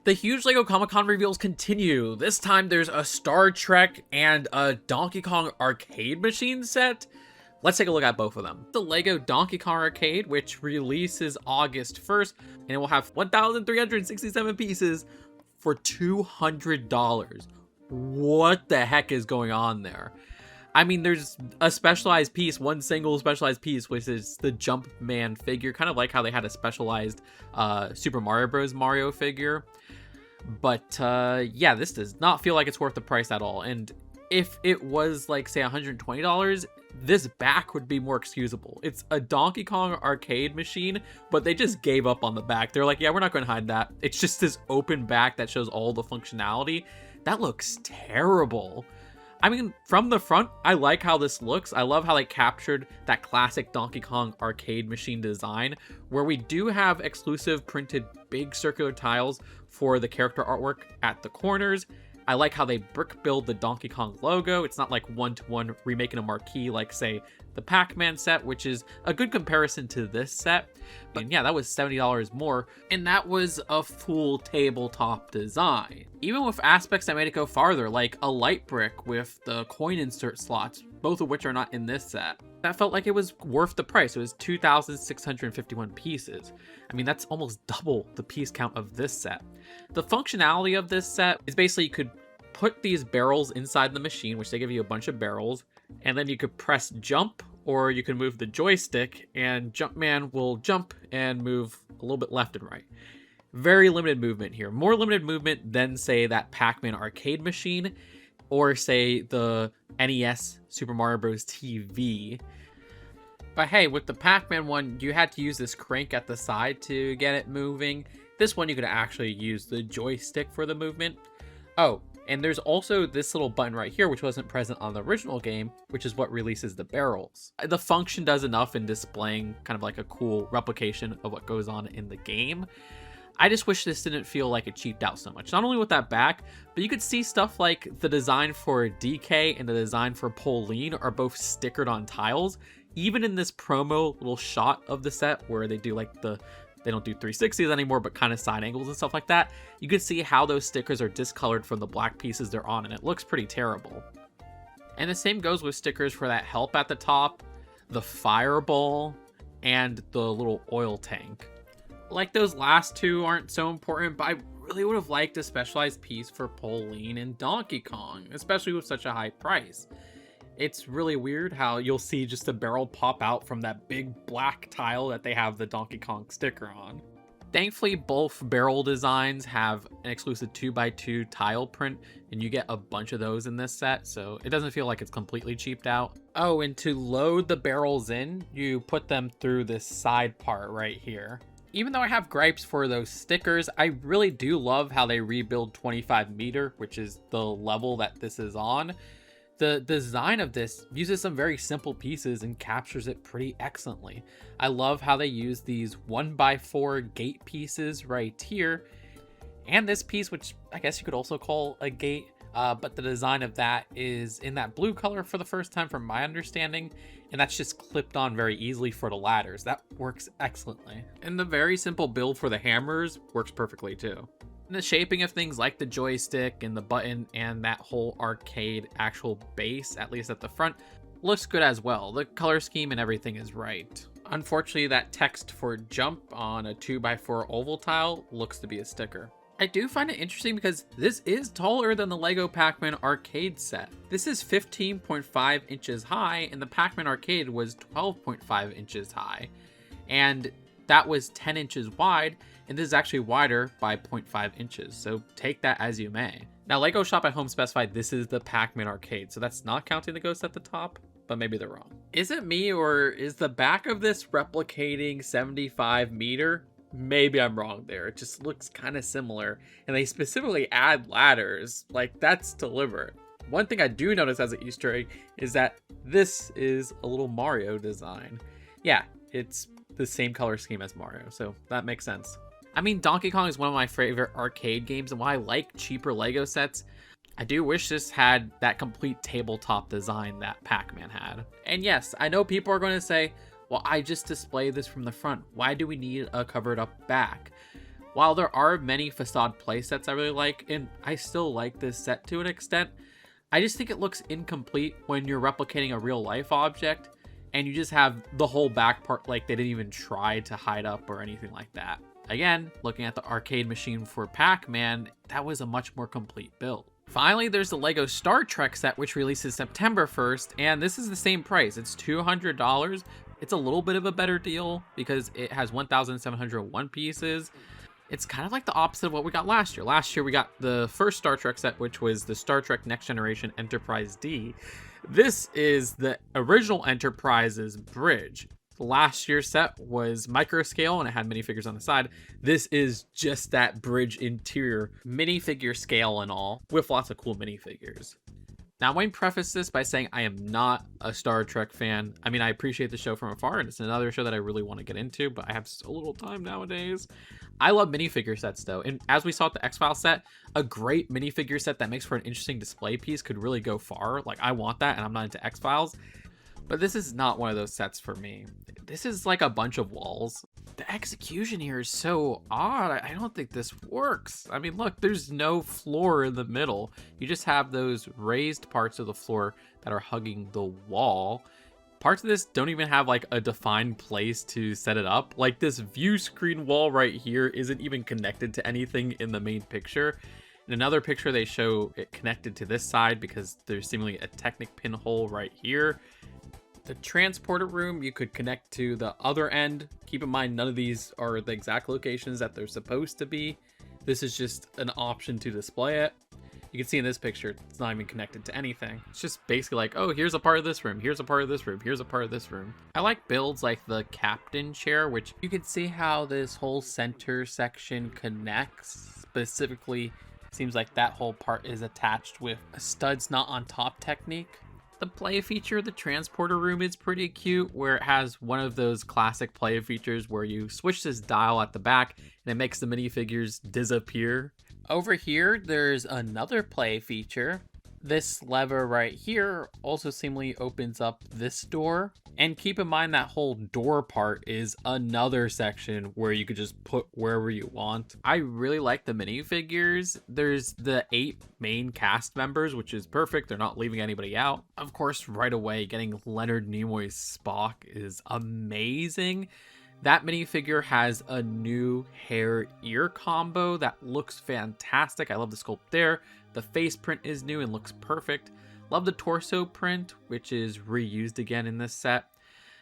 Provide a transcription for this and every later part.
The huge LEGO Comic-Con reveals continue. This time there's a Star Trek and a Donkey Kong arcade machine set. Let's take a look at both of them. The LEGO Donkey Kong Arcade, which releases August 1st, and it will have 1,367 pieces for $200. What the heck is going on there? I mean, there's a specialized piece, one single specialized piece, which is the Jumpman figure, kind of like how they had a specialized Super Mario Bros. Mario figure. But yeah, this does not feel like it's worth the price at all. And if it was like, say, $120, this back would be more excusable. It's a Donkey Kong arcade machine, but they just gave up on the back. They're like, yeah, we're not going to hide that. It's just this open back that shows all the functionality. That looks terrible. I mean, from the front, I like how this looks. I love how they captured that classic Donkey Kong arcade machine design, where we do have exclusive printed big circular tiles for the character artwork at the corners. I like how they brick build the Donkey Kong logo. It's not like one-to-one remaking a marquee like, say, the Pac-Man set, which is a good comparison to this set. And yeah, that was $70 more, and that was a full tabletop design. Even with aspects that made it go farther, like a light brick with the coin insert slots, both of which are not in this set. That felt like it was worth the price. It was 2,651 pieces. I mean, that's almost double the piece count of this set. The functionality of this set is basically you could put these barrels inside the machine, which they give you a bunch of barrels, and then you could press jump, or you can move the joystick, and Jumpman will jump and move a little bit left and right. Very limited movement here. More limited movement than, say, that Pac-Man arcade machine, or say the NES Super Mario Bros. TV. But hey, with the Pac-Man one, you had to use this crank at the side to get it moving. This one, you could actually use the joystick for the movement. Oh, and there's also this little button right here, which wasn't present on the original game, which is what releases the barrels. The function does enough in displaying kind of like a cool replication of what goes on in the game. I just wish this didn't feel like it cheaped out so much. Not only with that back, but you could see stuff like the design for DK and the design for Pauline are both stickered on tiles. Even in this promo little shot of the set where they do like they don't do 360s anymore, but kind of side angles and stuff like that, you could see how those stickers are discolored from the black pieces they're on, and it looks pretty terrible. And the same goes with stickers for that help at the top, the fireball, and the little oil tank. Like, those last two aren't so important, but I really would have liked a specialized piece for Pauline and Donkey Kong, especially with such a high price. It's really weird how you'll see just a barrel pop out from that big black tile that they have the Donkey Kong sticker on. Thankfully, both barrel designs have an exclusive 2x2 tile print, and you get a bunch of those in this set, so it doesn't feel like it's completely cheaped out. Oh, and to load the barrels in, you put them through this side part right here. Even though I have gripes for those stickers, I really do love how they rebuild 25 meter, which is the level that this is on. The design of this uses some very simple pieces and captures it pretty excellently. I love how they use these 1x4 gate pieces right here, and this piece, which I guess you could also call a gate, but the design of that is in that blue color for the first time from my understanding, and that's just clipped on very easily for the ladders. That works excellently. And the very simple build for the hammers works perfectly too. And the shaping of things like the joystick and the button and that whole arcade actual base, at least at the front, looks good as well. The color scheme and everything is right. Unfortunately, that text for jump on a 2x4 oval tile looks to be a sticker. I do find it interesting because this is taller than the LEGO Pac-Man arcade set. This is 15.5 inches high, and the Pac-Man arcade was 12.5 inches high. And that was 10 inches wide, and this is actually wider by 0.5 inches, so take that as you may. Now, LEGO Shop at Home specified this is the Pac-Man arcade, so that's not counting the ghost at the top, but maybe they're wrong. Is it me, or is the back of this replicating 75 meter? Maybe I'm wrong there. It just looks kind of similar, and they specifically add ladders. Like, that's deliberate. One thing I do notice as an Easter egg is that this is a little Mario design. Yeah, it's the same color scheme as Mario, so that makes sense. I mean, Donkey Kong is one of my favorite arcade games, and while I like cheaper LEGO sets, I do wish this had that complete tabletop design that Pac-Man had. And yes, I know people are going to say, well, I just display this from the front. Why do we need a covered up back? While there are many facade playsets I really like, and I still like this set to an extent, I just think it looks incomplete when you're replicating a real life object and you just have the whole back part like they didn't even try to hide up or anything like that. Again, looking at the arcade machine for Pac-Man, that was a much more complete build. Finally, there's the LEGO Star Trek set, which releases September 1st, and this is the same price. It's $200. It's a little bit of a better deal because it has 1,701 pieces. It's kind of like the opposite of what we got last year. Last year, we got the first Star Trek set, which was the Star Trek Next Generation Enterprise D. This is the original Enterprise's bridge. Last year's set was micro scale and it had minifigures on the side. This is just that bridge interior, minifigure scale and all, with lots of cool minifigures. Now, I want to preface this by saying I am not a Star Trek fan. I mean, I appreciate the show from afar, and it's another show that I really want to get into, but I have so little time nowadays. I love minifigure sets, though, and as we saw at the X-Files set, a great minifigure set that makes for an interesting display piece could really go far. Like, I want that, and I'm not into X-Files. But this is not one of those sets for me. This is like a bunch of walls. The execution here is so odd. I don't think this works. I mean, look, there's no floor in the middle. You just have those raised parts of the floor that are hugging the wall. Parts of this don't even have like a defined place to set it up. Like this view screen wall right here isn't even connected to anything in the main picture. In another picture, they show it connected to this side because there's seemingly a Technic pinhole right here. The transporter room you could connect to the other end. Keep in mind, none of these are the exact locations that they're supposed to be. This is just an option to display it. You can see in this picture, it's not even connected to anything. It's just basically like, oh, here's a part of this room, here's a part of this room, here's a part of this room. I like builds like the captain chair, which you can see how this whole center section connects. Specifically, seems like that whole part is attached with a studs not on top technique. The play feature, the transporter room, is pretty cute, where it has one of those classic play features where you switch this dial at the back and it makes the minifigures disappear. Over here, there's another play feature. This lever right here also seemingly opens up this door. And keep in mind that whole door part is another section where you could just put wherever you want. I really like the minifigures. There's the 8 main cast members, which is perfect. They're not leaving anybody out. Of course, right away, getting Leonard Nimoy's Spock is amazing. That minifigure has a new hair-ear combo that looks fantastic. I love the sculpt there. The face print is new and looks perfect. Love the torso print, which is reused again in this set.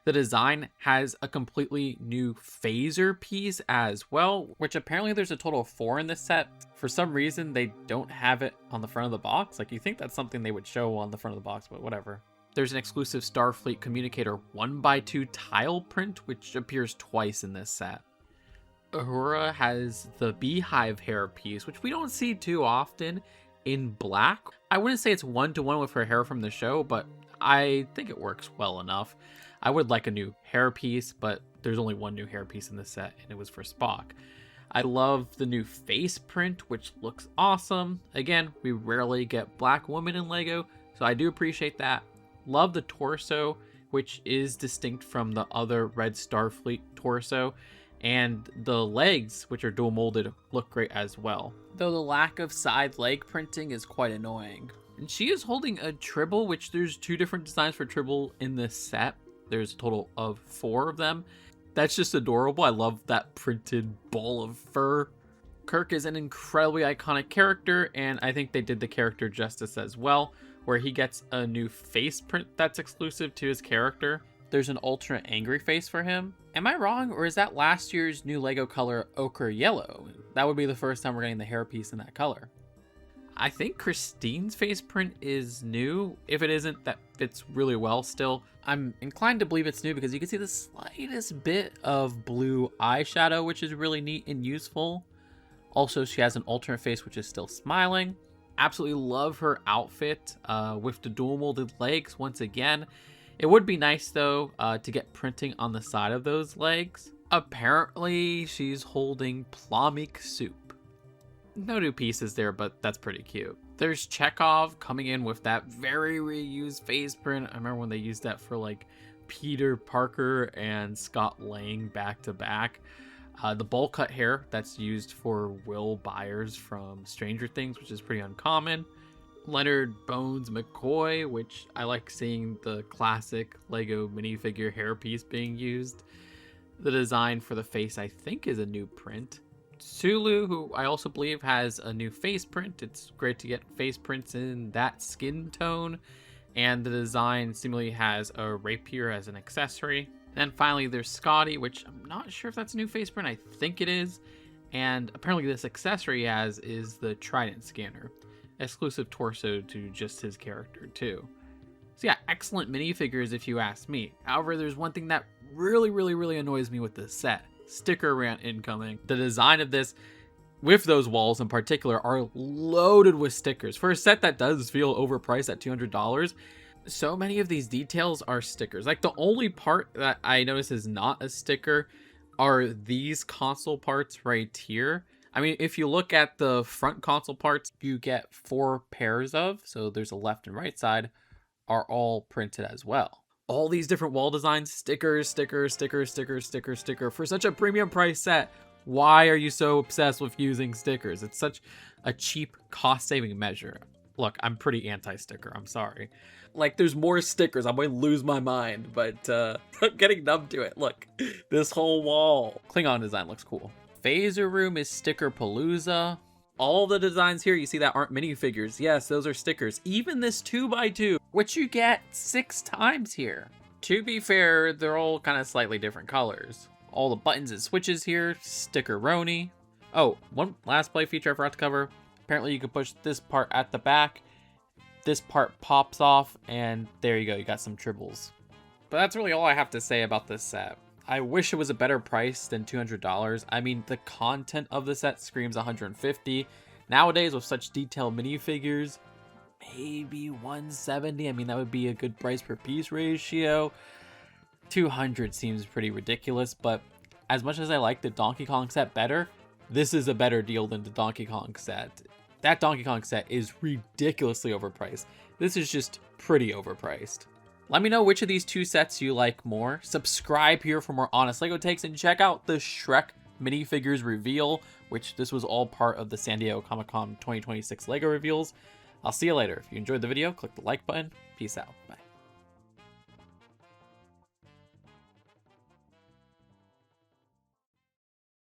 The design has a completely new phaser piece as well, which apparently there's a total of 4 in this set. For some reason, they don't have it on the front of the box. Like, you think that's something they would show on the front of the box, but whatever. There's an exclusive Starfleet Communicator 1x2 tile print, which appears twice in this set. Uhura has the beehive hair piece, which we don't see too often, in black. I wouldn't say it's one-to-one with her hair from the show, but I think it works well enough. I would like a new hair piece, but there's only one new hair piece in this set, and it was for Spock. I love the new face print, which looks awesome. Again, we rarely get black women in LEGO, so I do appreciate that. Love the torso, which is distinct from the other Red Starfleet torso. And the legs, which are dual molded, look great as well. Though the lack of side leg printing is quite annoying. And she is holding a Tribble, which there's 2 different designs for Tribble in this set. There's a total of 4 of them. That's just adorable. I love that printed ball of fur. Kirk is an incredibly iconic character, and I think they did the character justice as well, where he gets a new face print that's exclusive to his character. There's an alternate angry face for him. Am I wrong, or is that last year's new LEGO color ochre yellow? That would be the first time we're getting the hairpiece in that color. I think Christine's face print is new. If it isn't, that fits really well still. I'm inclined to believe it's new because you can see the slightest bit of blue eyeshadow, which is really neat and useful. Also, she has an alternate face, which is still smiling. Absolutely love her outfit with the dual molded legs once again. It would be nice, though, to get printing on the side of those legs. Apparently, she's holding plomik soup. No new pieces there, but that's pretty cute. There's Chekov coming in with that very reused face print. I remember when they used that for, like, Peter Parker and Scott Lang back to back. The bowl cut hair that's used for Will Byers from Stranger Things, which is pretty uncommon. Leonard Bones McCoy, which I like seeing the classic Lego minifigure hairpiece being used. The design for the face, I think, is a new print. Sulu, who I also believe has a new face print. It's great to get face prints in that skin tone. And the design seemingly has a rapier as an accessory. Then finally there's Scotty, which I'm not sure if that's a new face print. I think it is. And apparently this accessory he has is the Trident scanner. Exclusive torso to just his character too. So yeah, excellent minifigures if you ask me. However, there's one thing that really annoys me with this set. Sticker rant incoming. The design of this, with those walls in particular, are loaded with stickers. For a set that does feel overpriced at $200, so many of these details are stickers. Like, the only part that I notice is not a sticker are these console parts right here. I mean, if you look at the front console parts, you get 4 pairs of, so there's a left and right side, are all printed as well. All these different wall designs, stickers, sticker. For such a premium price set, why are you so obsessed with using stickers? It's such a cheap cost-saving measure. Look, I'm pretty anti-sticker, I'm sorry. Like, there's more stickers, I'm going to lose my mind, but I'm getting numb to it. Look, this whole wall. Klingon design looks cool. Phaser Room is Sticker Palooza. All the designs here you see that aren't minifigures, yes, those are stickers. Even this 2x2, which you get 6 times here. To be fair, they're all kind of slightly different colors. All the buttons and switches here, Sticker-roni. Oh, one last play feature I forgot to cover. Apparently you can push this part at the back. This part pops off, and there you go, you got some tribbles. But that's really all I have to say about this set. I wish it was a better price than $200. I mean, the content of the set screams $150. Nowadays, with such detailed minifigures, maybe $170. I mean, that would be a good price per piece ratio. $200 seems pretty ridiculous, but as much as I like the Donkey Kong set better, this is a better deal than the Donkey Kong set. That Donkey Kong set is ridiculously overpriced. This is just pretty overpriced. Let me know which of these 2 sets you like more. Subscribe here for more honest LEGO takes, and check out the Shrek minifigures reveal, which this was all part of the San Diego Comic-Con 2026 LEGO reveals. I'll see you later. If you enjoyed the video, click the like button. Peace out. Bye.